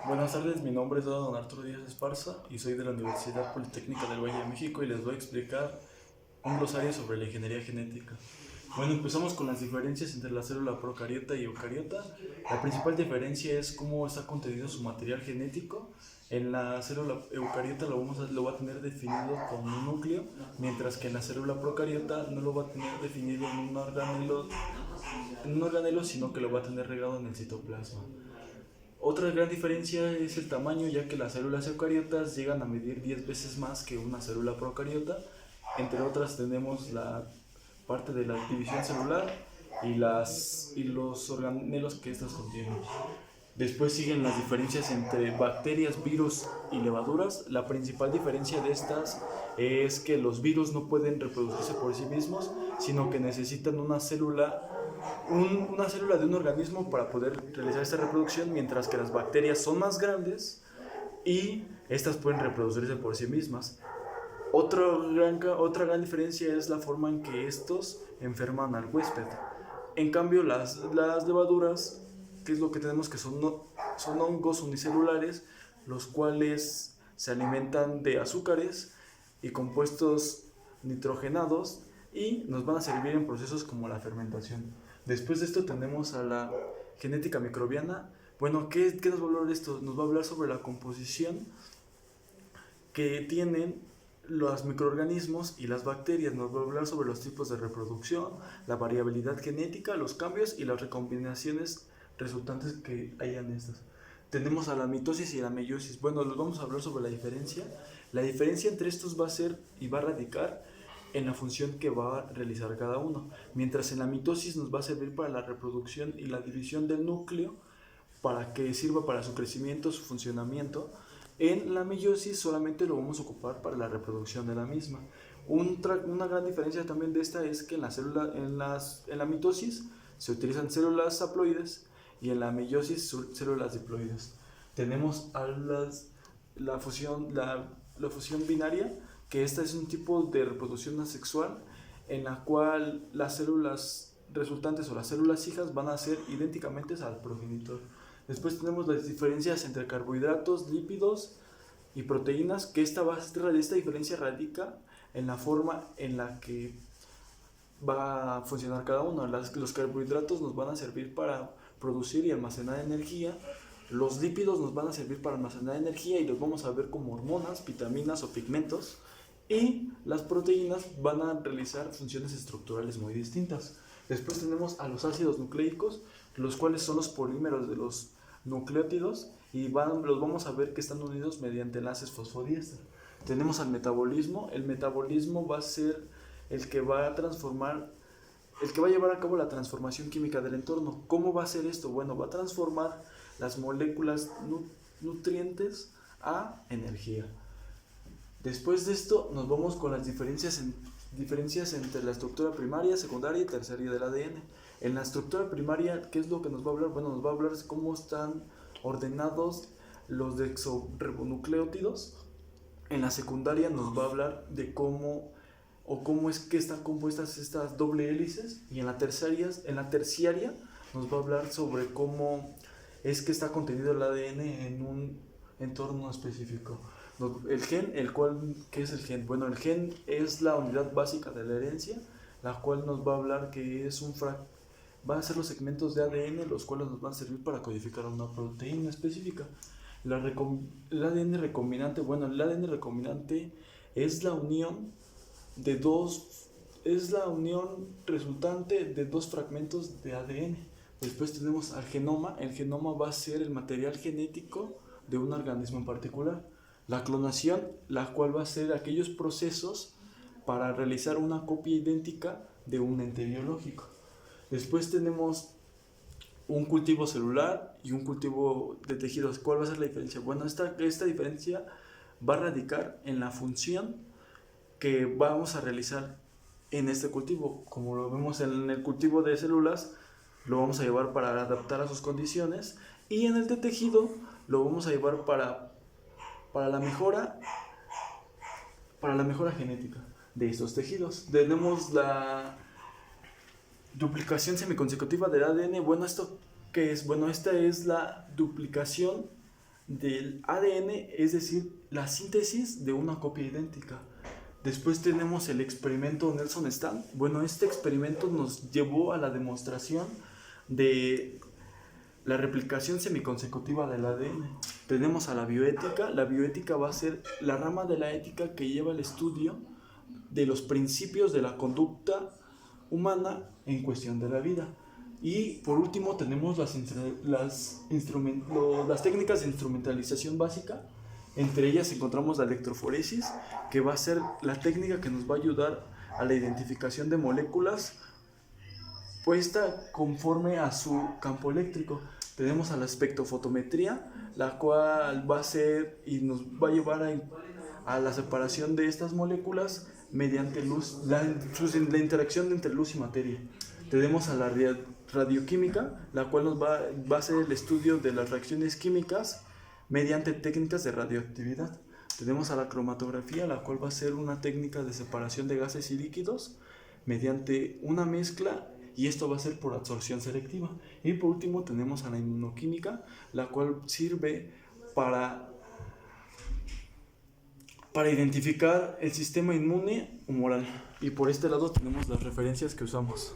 Buenas tardes, mi nombre es Don Arturo Díaz Esparza y soy de la Universidad Politécnica del Valle de México y les voy a explicar un glosario sobre la ingeniería genética. Bueno, empezamos con las diferencias entre la célula procariota y eucariota. La principal diferencia es cómo está contenido su material genético. En la célula eucariota lo va a tener definido con un núcleo, mientras que en la célula procariota no lo va a tener definido en un organelo, sino que lo va a tener regado en el citoplasma. Otra gran diferencia es el tamaño, ya que las células eucariotas llegan a medir 10 veces más que una célula procariota. Entre otras tenemos la parte de la división celular y los organelos que estas contienen. Después siguen las diferencias entre bacterias, virus y levaduras. La principal diferencia de estas es que los virus no pueden reproducirse por sí mismos, sino que necesitan una célula de un organismo para poder realizar esta reproducción, mientras que las bacterias son más grandes y estas pueden reproducirse por sí mismas. Otra gran diferencia es la forma en que estos enferman al huésped. En cambio, las levaduras, ¿qué es lo que tenemos? Que son hongos unicelulares, los cuales se alimentan de azúcares y compuestos nitrogenados y nos van a servir en procesos como la fermentación. Después de esto tenemos a la genética microbiana. Bueno, ¿qué nos va a hablar de esto? Nos va a hablar sobre la composición que tienen los microorganismos y las bacterias. Nos va a hablar sobre los tipos de reproducción, la variabilidad genética, los cambios y las recombinaciones resultantes que hay en estas. Tenemos a la mitosis y la meiosis. Bueno, les vamos a hablar sobre la diferencia. La diferencia entre estos va a ser y va a radicar en la función que va a realizar cada uno. Mientras en la mitosis nos va a servir para la reproducción y la división del núcleo, para que sirva para su crecimiento, su funcionamiento. En la meiosis solamente lo vamos a ocupar para la reproducción de la misma. Una gran diferencia también de esta es que en la mitosis se utilizan células haploides y en la meiosis células diploides. Tenemos la fusión binaria, que esta es un tipo de reproducción asexual en la cual las células resultantes o las células hijas van a ser idénticamente al progenitor. Después tenemos las diferencias entre carbohidratos, lípidos y proteínas, que esta diferencia radica en la forma en la que va a funcionar cada uno. Los carbohidratos nos van a servir para producir y almacenar energía. Los lípidos nos van a servir para almacenar energía y los vamos a ver como hormonas, vitaminas o pigmentos. Y las proteínas van a realizar funciones estructurales muy distintas. Después tenemos a los ácidos nucleicos, los cuales son los polímeros de los nucleótidos y los vamos a ver que están unidos mediante enlaces fosfodiéster. Tenemos al metabolismo. El metabolismo va a ser el que va a llevar a cabo la transformación química del entorno. ¿Cómo va a ser esto? Bueno, va a transformar las moléculas nutrientes a energía. Después de esto nos vamos con las diferencias entre la estructura primaria, secundaria y terciaria del ADN. En la estructura primaria, ¿qué es lo que nos va a hablar? Bueno, nos va a hablar de cómo están ordenados los desoxirribonucleótidos. En la secundaria nos va a hablar de cómo es que están compuestas estas doble hélices. Y en la terciaria nos va a hablar sobre cómo es que está contenido el ADN en un entorno específico. El gen, ¿qué es el gen? Bueno, el gen es la unidad básica de la herencia, la cual nos va a hablar que van a ser los segmentos de ADN, los cuales nos van a servir para codificar una proteína específica. El ADN recombinante, bueno, el ADN recombinante es la unión resultante de dos fragmentos de ADN. Después tenemos al genoma. El genoma va a ser el material genético de un organismo en particular. La clonación, la cual va a ser aquellos procesos para realizar una copia idéntica de un ente biológico. Después tenemos un cultivo celular y un cultivo de tejidos. ¿Cuál va a ser la diferencia? Bueno, esta diferencia va a radicar en la función que vamos a realizar en este cultivo. Como lo vemos en el cultivo de células, lo vamos a llevar para adaptar a sus condiciones, y en el de tejido lo vamos a llevar para la mejora genética de estos tejidos. Tenemos la duplicación semiconsecutiva del ADN. Bueno, ¿esto qué es? Bueno, esta es la duplicación del ADN, es decir, la síntesis de una copia idéntica. Después tenemos el experimento Nelson-Stan. Bueno, este experimento nos llevó a la demostración de la replicación semiconsecutiva del ADN. Tenemos a la bioética. La bioética va a ser la rama de la ética que lleva el estudio de los principios de la conducta humana en cuestión de la vida. Y por último tenemos las técnicas de instrumentalización básica. Entre ellas encontramos la electroforesis, que va a ser la técnica que nos va a ayudar a la identificación de moléculas puesta conforme a su campo eléctrico. Tenemos a la espectrofotometría, la cual va a ser y nos va a llevar a la separación de estas moléculas mediante luz, la interacción entre luz y materia. Tenemos a la radioquímica, la cual nos va a hacer el estudio de las reacciones químicas mediante técnicas de radioactividad. Tenemos a la cromatografía, la cual va a ser una técnica de separación de gases y líquidos mediante una mezcla, y esto va a ser por absorción selectiva. Y por último tenemos a la inmunoquímica, la cual sirve para identificar el sistema inmune humoral. Y por este lado tenemos las referencias que usamos.